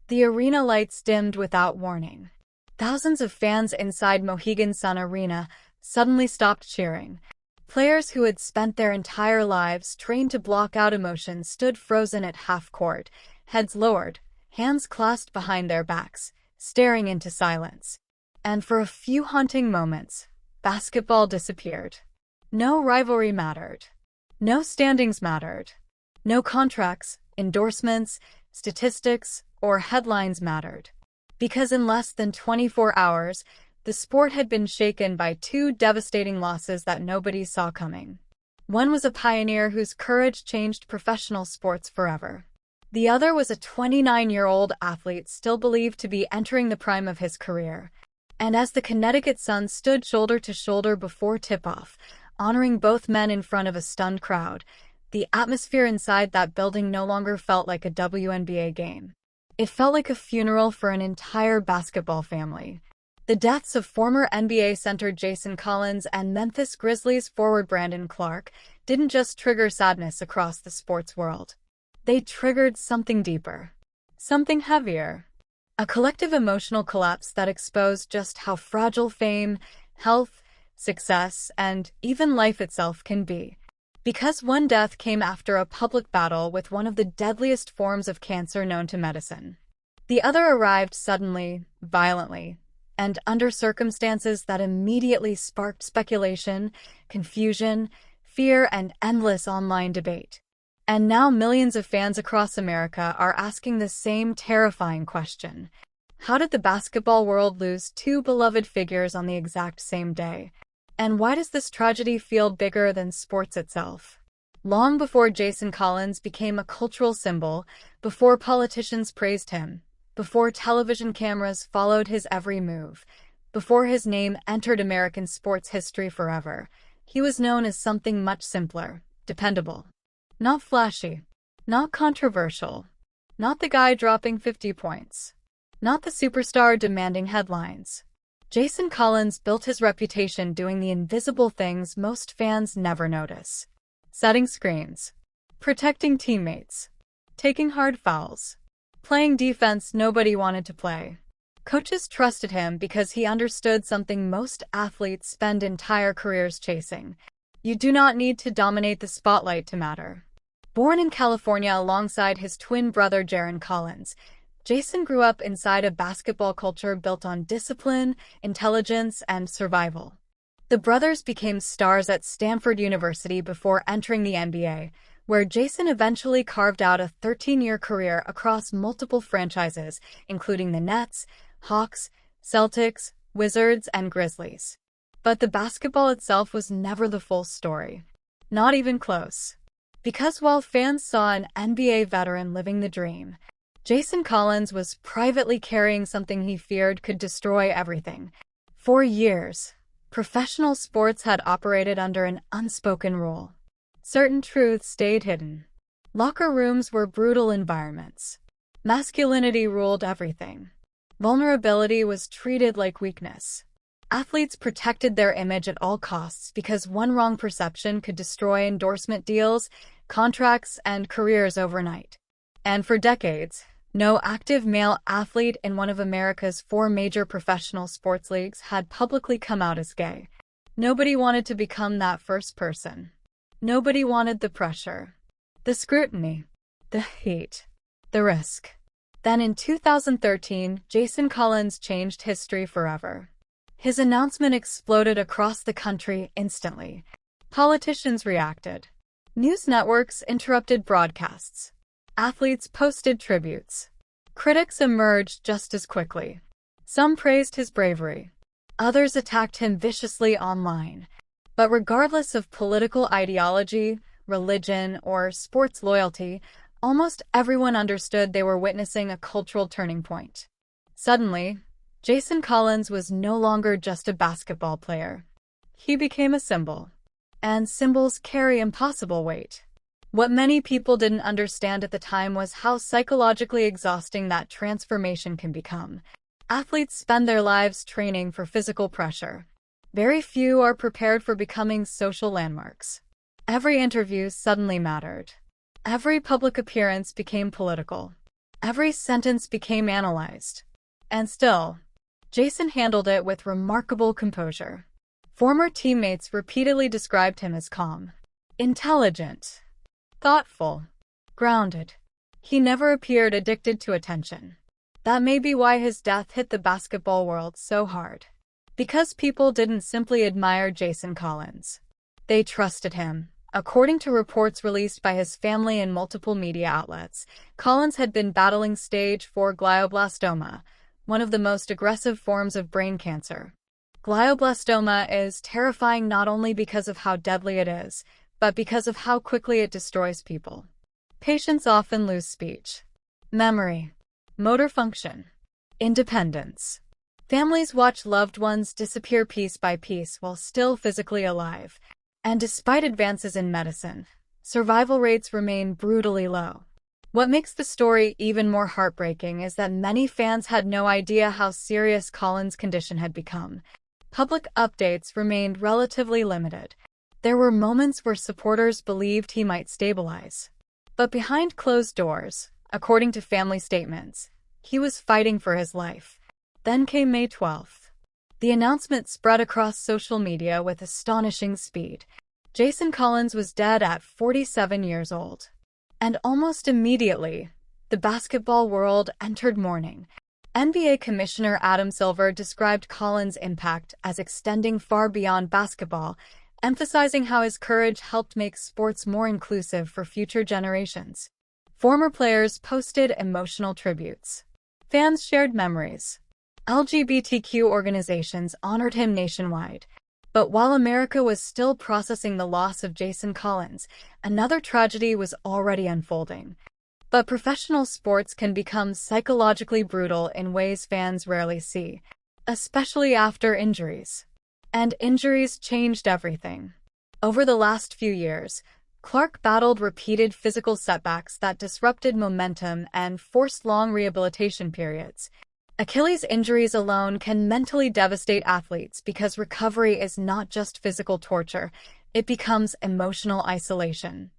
The arena lights dimmed without warning. Thousands of fans inside Mohegan Sun Arena suddenly stopped cheering. Players who had spent their entire lives trained to block out emotion stood frozen at half-court, heads lowered, hands clasped behind their backs, staring into silence. And for a few haunting moments, basketball disappeared. No rivalry mattered. No standings mattered. No contracts, endorsements, statistics, or headlines mattered. Because in less than 24 hours, the sport had been shaken by two devastating losses that nobody saw coming. One was a pioneer whose courage changed professional sports forever. The other was a 29-year-old athlete still believed to be entering the prime of his career. And as the Connecticut Sun stood shoulder to shoulder before tip-off, honoring both men in front of a stunned crowd, the atmosphere inside that building no longer felt like a WNBA game. It felt like a funeral for an entire basketball family. The deaths of former NBA center Jason Collins and Memphis Grizzlies forward Brandon Clarke didn't just trigger sadness across the sports world. They triggered something deeper, something heavier. A collective emotional collapse that exposed just how fragile fame, health, success, and even life itself can be. Because one death came after a public battle with one of the deadliest forms of cancer known to medicine. The other arrived suddenly, violently, and under circumstances that immediately sparked speculation, confusion, fear, and endless online debate. And now millions of fans across America are asking the same terrifying question. How did the basketball world lose two beloved figures on the exact same day? And why does this tragedy feel bigger than sports itself? Long before Jason Collins became a cultural symbol, before politicians praised him, before television cameras followed his every move, before his name entered American sports history forever, he was known as something much simpler, dependable. Not flashy, not controversial, not the guy dropping 50 points, not the superstar demanding headlines. Jason Collins built his reputation doing the invisible things most fans never notice. Setting screens, protecting teammates, taking hard fouls, playing defense nobody wanted to play. Coaches trusted him because he understood something most athletes spend entire careers chasing. You do not need to dominate the spotlight to matter. Born in California alongside his twin brother Jaron Collins, Jason grew up inside a basketball culture built on discipline, intelligence, and survival. The brothers became stars at Stanford University before entering the NBA, where Jason eventually carved out a 13-year career across multiple franchises, including the Nets, Hawks, Celtics, Wizards, and Grizzlies. But the basketball itself was never the full story. Not even close. Because while fans saw an NBA veteran living the dream, Jason Collins was privately carrying something he feared could destroy everything. For years, professional sports had operated under an unspoken rule. Certain truths stayed hidden. Locker rooms were brutal environments. Masculinity ruled everything. Vulnerability was treated like weakness. Athletes protected their image at all costs because one wrong perception could destroy endorsement deals, contracts, and careers overnight. And for decades, no active male athlete in one of America's 4 major professional sports leagues had publicly come out as gay. Nobody wanted to become that first person. Nobody wanted the pressure, the scrutiny, the heat, the risk. Then in 2013, Jason Collins changed history forever. His announcement exploded across the country instantly. Politicians reacted. News networks interrupted broadcasts. Athletes posted tributes. Critics emerged just as quickly. Some praised his bravery. Others attacked him viciously online. But regardless of political ideology, religion, or sports loyalty, almost everyone understood they were witnessing a cultural turning point. Suddenly, Jason Collins was no longer just a basketball player. He became a symbol. And symbols carry impossible weight. What many people didn't understand at the time was how psychologically exhausting that transformation can become. Athletes spend their lives training for physical pressure. Very few are prepared for becoming social landmarks. Every interview suddenly mattered. Every public appearance became political. Every sentence became analyzed. And still, Jason handled it with remarkable composure. Former teammates repeatedly described him as calm, intelligent, thoughtful, grounded. He never appeared addicted to attention. That may be why his death hit the basketball world so hard. Because people didn't simply admire Jason Collins. They trusted him. According to reports released by his family and multiple media outlets, Collins had been battling stage 4 glioblastoma, one of the most aggressive forms of brain cancer. Glioblastoma is terrifying not only because of how deadly it is, but because of how quickly it destroys people. Patients often lose speech, memory, motor function, independence. Families watch loved ones disappear piece by piece while still physically alive. And despite advances in medicine, survival rates remain brutally low. What makes the story even more heartbreaking is that many fans had no idea how serious Collins' condition had become. Public updates remained relatively limited. There were moments where supporters believed he might stabilize. But behind closed doors, according to family statements, he was fighting for his life. Then came May 12th. The announcement spread across social media with astonishing speed. Jason Collins was dead at 47 years old. And almost immediately, the basketball world entered mourning. NBA Commissioner Adam Silver described Collins' impact as extending far beyond basketball, emphasizing how his courage helped make sports more inclusive for future generations. Former players posted emotional tributes. Fans shared memories. LGBTQ organizations honored him nationwide. But while America was still processing the loss of Jason Collins, another tragedy was already unfolding. But professional sports can become psychologically brutal in ways fans rarely see, especially after injuries. And injuries changed everything. Over the last few years, Clarke battled repeated physical setbacks that disrupted momentum and forced long rehabilitation periods. Achilles injuries alone can mentally devastate athletes because recovery is not just physical torture, it becomes emotional isolation.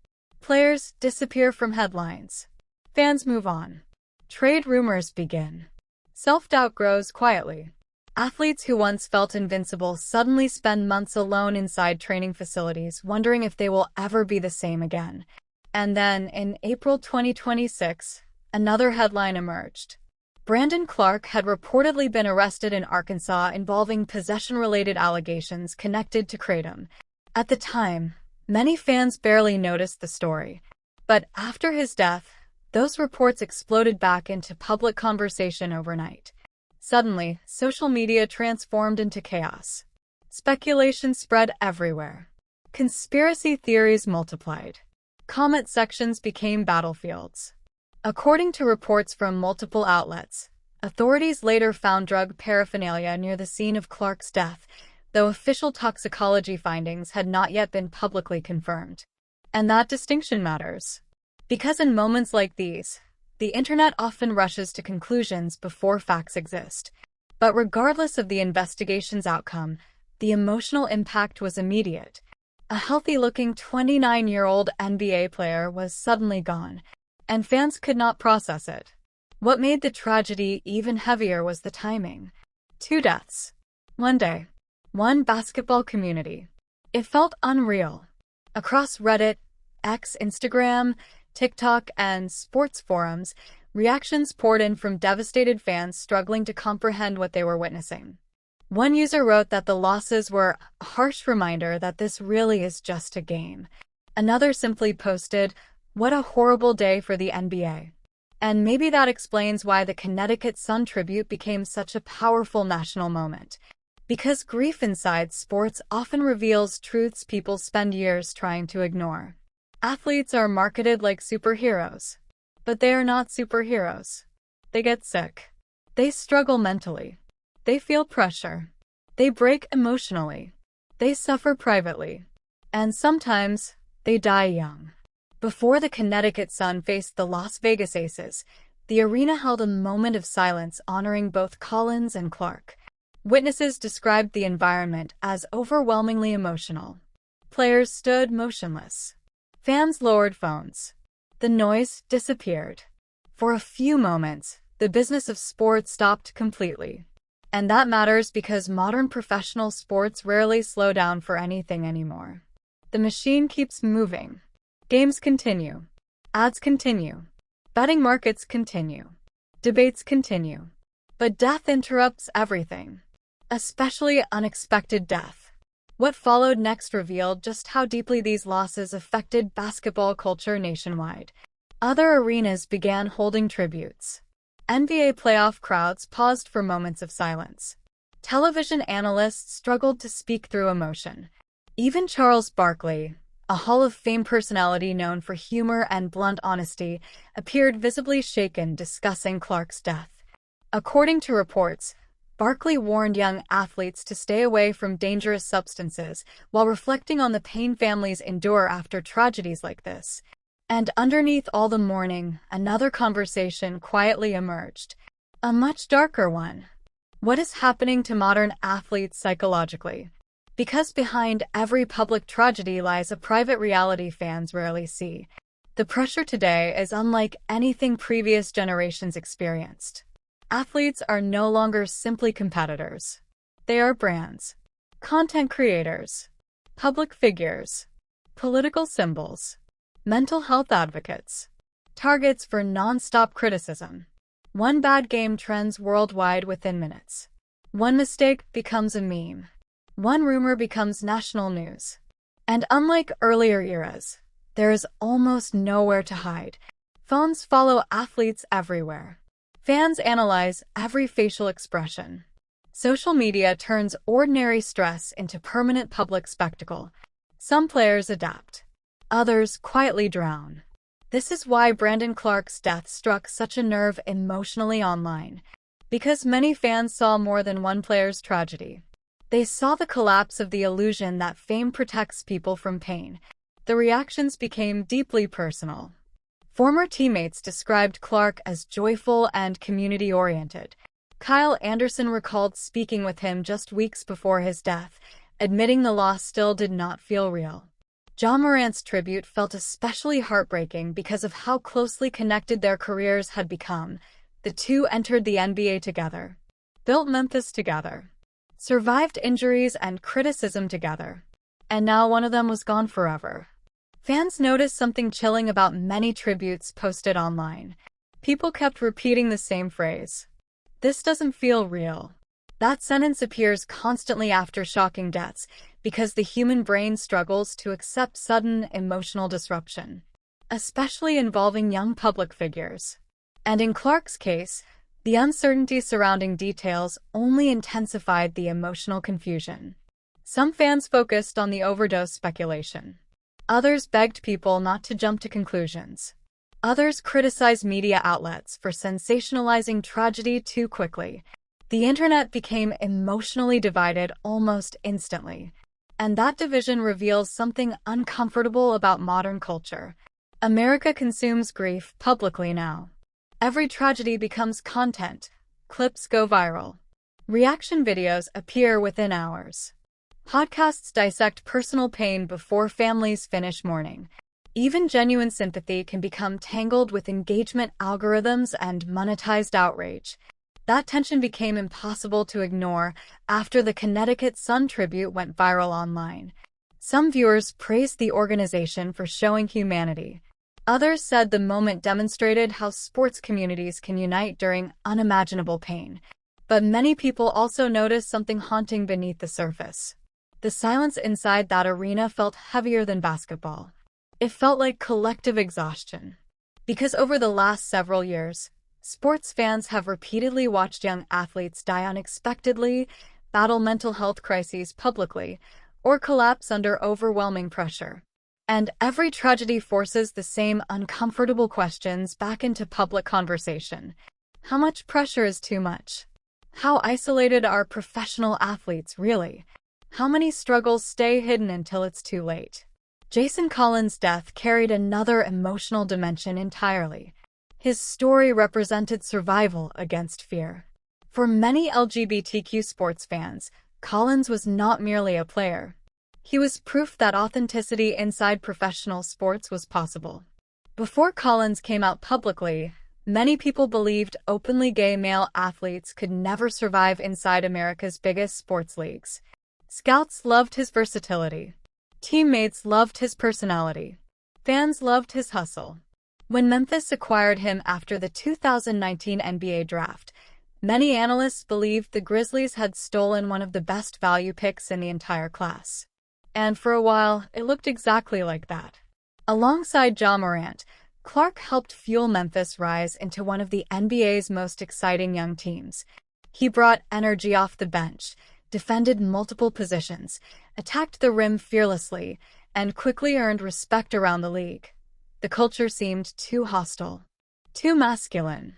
Players disappear from headlines. Fans move on. Trade rumors begin. Self-doubt grows quietly. Athletes who once felt invincible suddenly spend months alone inside training facilities, wondering if they will ever be the same again. And then, in April 2026, another headline emerged. Brandon Clarke had reportedly been arrested in Arkansas involving possession-related allegations connected to kratom. At the time, many fans barely noticed the story. But after his death, those reports exploded back into public conversation overnight. Suddenly, social media transformed into chaos. Speculation spread everywhere. Conspiracy theories multiplied. Comment sections became battlefields. According to reports from multiple outlets, authorities later found drug paraphernalia near the scene of Clarke's death, though official toxicology findings had not yet been publicly confirmed. And that distinction matters. Because in moments like these, the internet often rushes to conclusions before facts exist. But regardless of the investigation's outcome, the emotional impact was immediate. A healthy-looking 29-year-old NBA player was suddenly gone, and fans could not process it. What made the tragedy even heavier was the timing. 2 deaths. One day. One basketball community. It felt unreal. Across Reddit, X, Instagram, TikTok, and sports forums, reactions poured in from devastated fans struggling to comprehend what they were witnessing. One user wrote that the losses were a harsh reminder that this really is just a game. Another simply posted, "What a horrible day for the NBA." And maybe that explains why the Connecticut Sun tribute became such a powerful national moment. Because grief inside sports often reveals truths people spend years trying to ignore. Athletes are marketed like superheroes. But they are not superheroes. They get sick. They struggle mentally. They feel pressure. They break emotionally. They suffer privately. And sometimes, they die young. Before the Connecticut Sun faced the Las Vegas Aces, the arena held a moment of silence honoring both Collins and Clarke. Witnesses described the environment as overwhelmingly emotional. Players stood motionless. Fans lowered phones. The noise disappeared. For a few moments, the business of sports stopped completely. And that matters because modern professional sports rarely slow down for anything anymore. The machine keeps moving. Games continue. Ads continue. Betting markets continue. Debates continue. But death interrupts everything. Especially unexpected death. What followed next revealed just how deeply these losses affected basketball culture nationwide. Other arenas began holding tributes. NBA playoff crowds paused for moments of silence. Television analysts struggled to speak through emotion. Even Charles Barkley, a Hall of Fame personality known for humor and blunt honesty, appeared visibly shaken discussing Clarke's death. According to reports, Barkley warned young athletes to stay away from dangerous substances while reflecting on the pain families endure after tragedies like this. And underneath all the mourning, another conversation quietly emerged. A much darker one. What is happening to modern athletes psychologically? Because behind every public tragedy lies a private reality fans rarely see. The pressure today is unlike anything previous generations experienced. Athletes are no longer simply competitors. They are brands, content creators, public figures, political symbols, mental health advocates, targets for non-stop criticism. One bad game trends worldwide within minutes. One mistake becomes a meme. One rumor becomes national news. And unlike earlier eras, there is almost nowhere to hide. Phones follow athletes everywhere. Fans analyze every facial expression. Social media turns ordinary stress into permanent public spectacle. Some players adapt. Others quietly drown. This is why Brandon Clarke's death struck such a nerve emotionally online. Because many fans saw more than one player's tragedy. They saw the collapse of the illusion that fame protects people from pain. The reactions became deeply personal. Former teammates described Clarke as joyful and community-oriented. Kyle Anderson recalled speaking with him just weeks before his death, admitting the loss still did not feel real. Ja Morant's tribute felt especially heartbreaking because of how closely connected their careers had become. The two entered the NBA together, built Memphis together, survived injuries and criticism together, and now one of them was gone forever. Fans noticed something chilling about many tributes posted online. People kept repeating the same phrase. "This doesn't feel real." That sentence appears constantly after shocking deaths because the human brain struggles to accept sudden emotional disruption, especially involving young public figures. And in Clarke's case, the uncertainty surrounding details only intensified the emotional confusion. Some fans focused on the overdose speculation. Others begged people not to jump to conclusions. Others criticized media outlets for sensationalizing tragedy too quickly. The internet became emotionally divided almost instantly. And that division reveals something uncomfortable about modern culture. America consumes grief publicly now. Every tragedy becomes content. Clips go viral. Reaction videos appear within hours. Podcasts dissect personal pain before families finish mourning. Even genuine sympathy can become tangled with engagement algorithms and monetized outrage. That tension became impossible to ignore after the Connecticut Sun tribute went viral online. Some viewers praised the organization for showing humanity. Others said the moment demonstrated how sports communities can unite during unimaginable pain. But many people also noticed something haunting beneath the surface. The silence inside that arena felt heavier than basketball. It felt like collective exhaustion. Because over the last several years, sports fans have repeatedly watched young athletes die unexpectedly, battle mental health crises publicly, or collapse under overwhelming pressure. And every tragedy forces the same uncomfortable questions back into public conversation. How much pressure is too much? How isolated are professional athletes really? How many struggles stay hidden until it's too late? Jason Collins' death carried another emotional dimension entirely. His story represented survival against fear. For many LGBTQ sports fans, Collins was not merely a player. He was proof that authenticity inside professional sports was possible. Before Collins came out publicly, Many people believed openly gay male athletes could never survive inside America's biggest sports leagues. Scouts loved his versatility. Teammates loved his personality. Fans loved his hustle. When Memphis acquired him after the 2019 NBA draft, many analysts believed the Grizzlies had stolen one of the best value picks in the entire class. And for a while, it looked exactly like that. Alongside Ja Morant, Clarke helped fuel Memphis' rise into one of the NBA's most exciting young teams. He brought energy off the bench, defended multiple positions, attacked the rim fearlessly, and quickly earned respect around the league. The culture seemed too hostile, too masculine,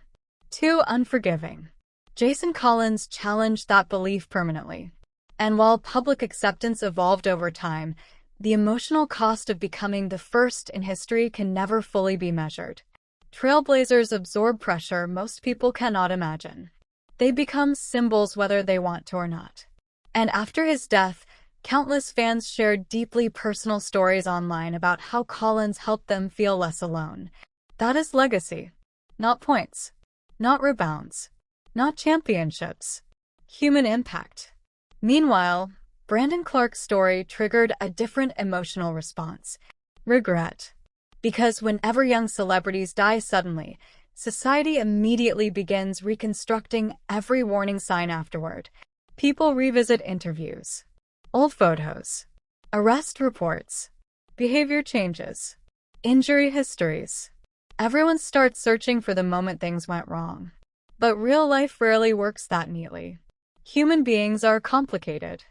too unforgiving. Jason Collins challenged that belief permanently. And while public acceptance evolved over time, the emotional cost of becoming the first in history can never fully be measured. Trailblazers absorb pressure most people cannot imagine. They become symbols whether they want to or not. And after his death, countless fans shared deeply personal stories online about how Collins helped them feel less alone. That is legacy. Not points. Not rebounds. Not championships. Human impact. Meanwhile, Brandon Clarke's story triggered a different emotional response. Regret. Because whenever young celebrities die suddenly, society immediately begins reconstructing every warning sign afterward. People revisit interviews, old photos, arrest reports, behavior changes, injury histories. Everyone starts searching for the moment things went wrong. But real life rarely works that neatly. Human beings are complicated.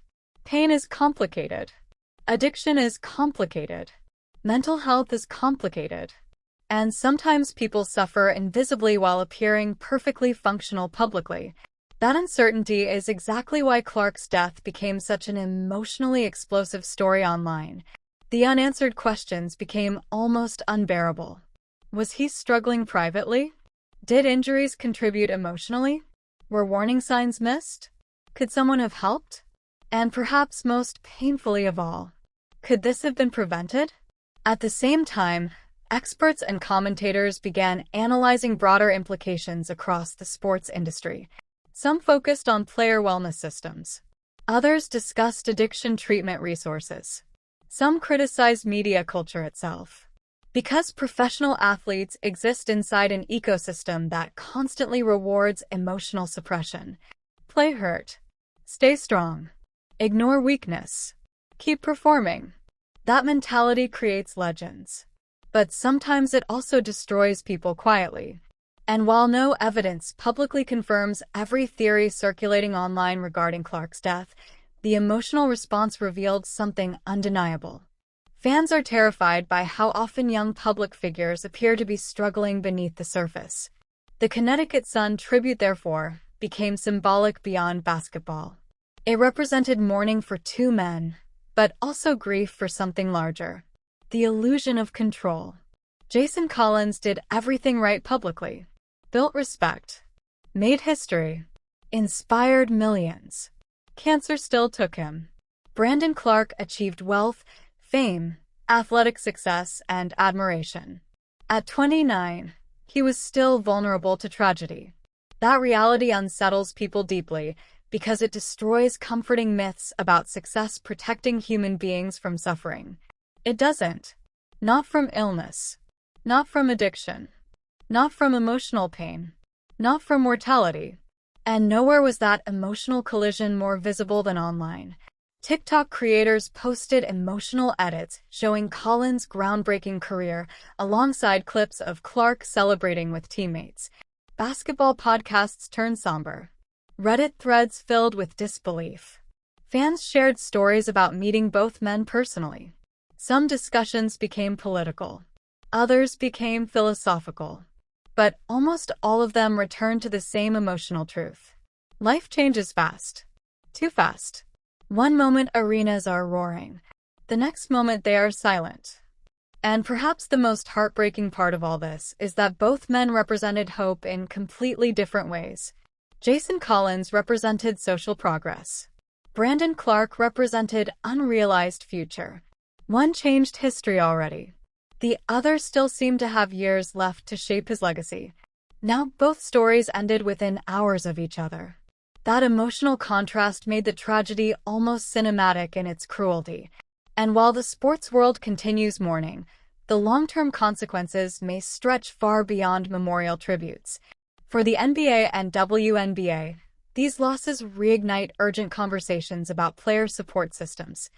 Pain is complicated. Addiction is complicated. Mental health is complicated. And sometimes people suffer invisibly while appearing perfectly functional publicly. That uncertainty is exactly why Clarke's death became such an emotionally explosive story online. The unanswered questions became almost unbearable. Was he struggling privately? Did injuries contribute emotionally? Were warning signs missed? Could someone have helped? And perhaps most painfully of all, could this have been prevented? At the same time, experts and commentators began analyzing broader implications across the sports industry. Some focused on player wellness systems. Others discussed addiction treatment resources. Some criticized media culture itself. Because professional athletes exist inside an ecosystem that constantly rewards emotional suppression. Play hurt. Stay strong. Ignore weakness. Keep performing. That mentality creates legends. But sometimes it also destroys people quietly. And while no evidence publicly confirms every theory circulating online regarding Clarke's death, the emotional response revealed something undeniable. Fans are terrified by how often young public figures appear to be struggling beneath the surface. The Connecticut Sun tribute, therefore, became symbolic beyond basketball. It represented mourning for two men, but also grief for something larger. The illusion of control. Jason Collins did everything right publicly. Built respect. Made history. Inspired millions. Cancer still took him. Brandon Clarke achieved wealth, fame, athletic success, and admiration. At 29, he was still vulnerable to tragedy. That reality unsettles people deeply because it destroys comforting myths about success protecting human beings from suffering. It doesn't. Not from illness. Not from addiction. Not from emotional pain. Not from mortality. And nowhere was that emotional collision more visible than online. TikTok creators posted emotional edits showing Collins' groundbreaking career alongside clips of Clarke celebrating with teammates. Basketball podcasts turned somber. Reddit threads filled with disbelief. Fans shared stories about meeting both men personally. Some discussions became political. Others became philosophical. But almost all of them returned to the same emotional truth. Life changes fast. Too fast. One moment arenas are roaring. The next moment they are silent. And perhaps the most heartbreaking part of all this is that both men represented hope in completely different ways. Jason Collins represented social progress. Brandon Clarke represented unrealized future. One changed history already. The other still seemed to have years left to shape his legacy. Now both stories ended within hours of each other. That emotional contrast made the tragedy almost cinematic in its cruelty. And while the sports world continues mourning, the long-term consequences may stretch far beyond memorial tributes. For the NBA and WNBA, these losses reignite urgent conversations about player support systems.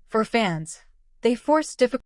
For fans, they force difficult